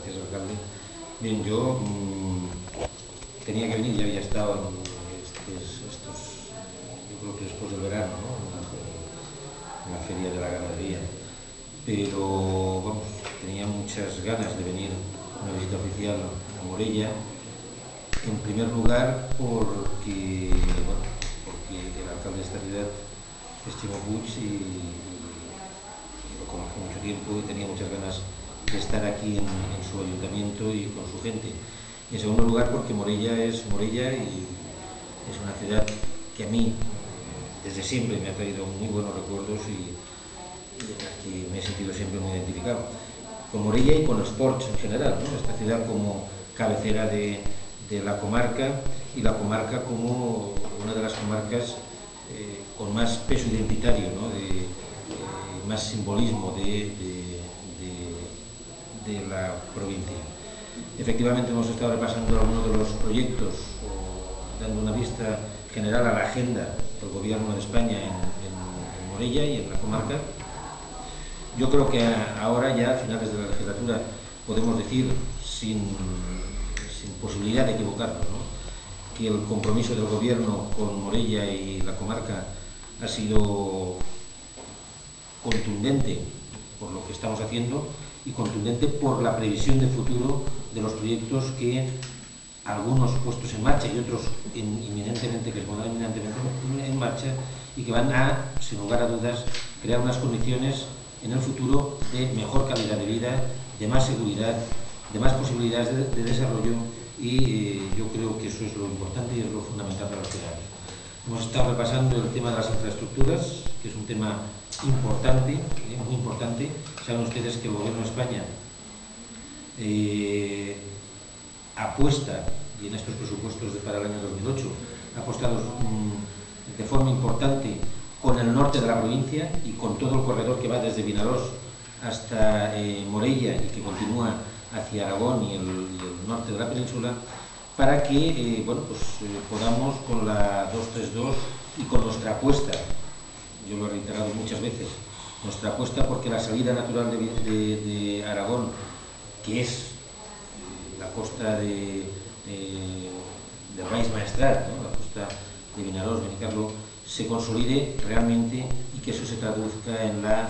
Gracias, alcalde. Bien, yo tenía que venir, ya había estado en yo creo que después del verano, ¿no? En la feria de la ganadería, pero vamos, tenía muchas ganas de venir a una visita oficial a Morella. En primer lugar, porque el alcalde de esta ciudad es Ximo Puig y lo conozco mucho tiempo y tenía muchas ganas de estar aquí en su ayuntamiento y con su gente. Y en segundo lugar, porque Morella es Morella y es una ciudad que a mí desde siempre me ha traído muy buenos recuerdos y en la que me he sentido siempre muy identificado con Morella y con los sports en general, ¿no? Esta ciudad como cabecera de la comarca y la comarca como una de las comarcas con más peso identitario, ¿no? Más simbolismo de la provincia. Efectivamente hemos estado repasando algunos de los proyectos, dando una vista general a la agenda del Gobierno de España en Morella y en la comarca. Yo creo que ahora ya a finales de la legislatura podemos decir sin posibilidad de equivocarnos, ¿no?, que el compromiso del Gobierno con Morella y la comarca ha sido contundente por lo que estamos haciendo y contundente por la previsión de futuro de los proyectos que algunos puestos en marcha y otros inminentemente, que se pondrán inminentemente en marcha y que van a, sin lugar a dudas, crear unas condiciones en el futuro de mejor calidad de vida, de más seguridad, de más posibilidades de desarrollo y yo creo que eso es lo importante y es lo fundamental para los ciudadanos. Hemos estado repasando el tema de las infraestructuras, que es un tema importante, muy importante. Saben ustedes que el Gobierno de España apuesta, y en estos presupuestos para el año 2008, ha apostado de forma importante con el norte de la provincia y con todo el corredor que va desde Vinaròs hasta Morella y que continúa hacia Aragón y el norte de la península, para que podamos con la 232 y con nuestra apuesta, yo lo he reiterado muchas veces, nuestra apuesta porque la salida natural de Aragón, que es la costa del Baix Maestrat, ¿no?, la costa de Vinaròs, Benicarló, se consolide realmente y que eso se traduzca en la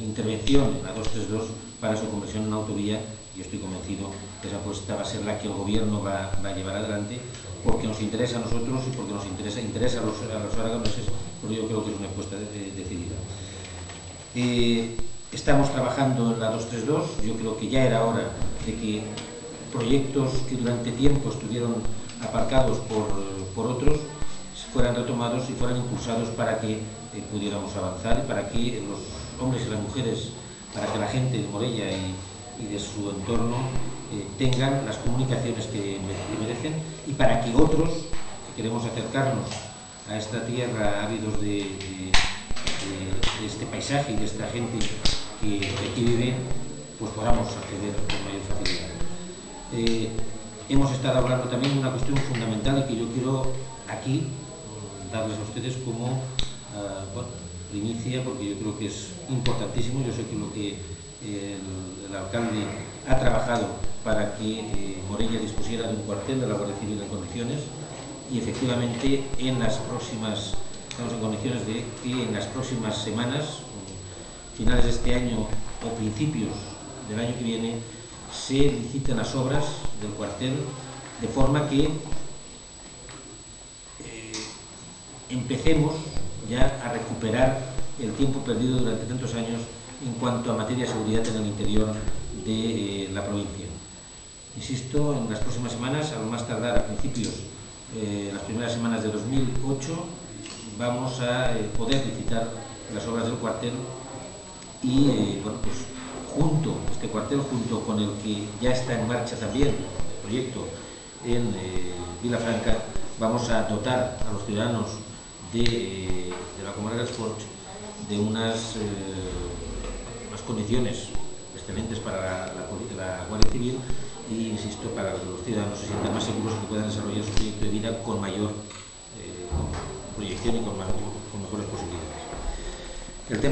intervención en la 232 para su conversión en autovía. Yo estoy convencido que esa apuesta va a ser la que el Gobierno va a llevar adelante, porque nos interesa a nosotros y porque nos interesa a los aragoneses, pero yo creo que es una apuesta decidida. Estamos trabajando en la 232, yo creo que ya era hora de que proyectos que durante tiempo estuvieron aparcados por otros fueran retomados y fueran impulsados para que pudiéramos avanzar y para que los hombres y las mujeres, para que la gente de Morella y de su entorno tengan las comunicaciones que merecen y para que otros que queremos acercarnos a esta tierra ávidos de este paisaje y de esta gente que aquí vive, pues podamos acceder con mayor facilidad. Hemos estado hablando también de una cuestión fundamental y que yo quiero aquí darles a ustedes como primicia, porque yo creo que es importantísimo. Yo sé que lo que el alcalde ha trabajado para que Morella dispusiera de un cuartel de la Guardia Civil en condiciones y efectivamente estamos en condiciones de que en las próximas semanas, finales de este año o principios del año que viene, se liciten las obras del cuartel de forma que empecemos ya a recuperar el tiempo perdido durante tantos años en cuanto a materia de seguridad en el interior de la provincia. Insisto, en las próximas semanas, a lo más tardar a principios, las primeras semanas de 2008, vamos a poder licitar las obras del cuartel y, este cuartel, junto con el que ya está en marcha también, el proyecto en Vilafranca, vamos a dotar a los ciudadanos de la comarca del Sport de unas condiciones excelentes para la Guardia Civil y, insisto, para que los ciudadanos se sientan más seguros y que puedan desarrollar su proyecto de vida con mayor proyección y con mejores posibilidades. El tema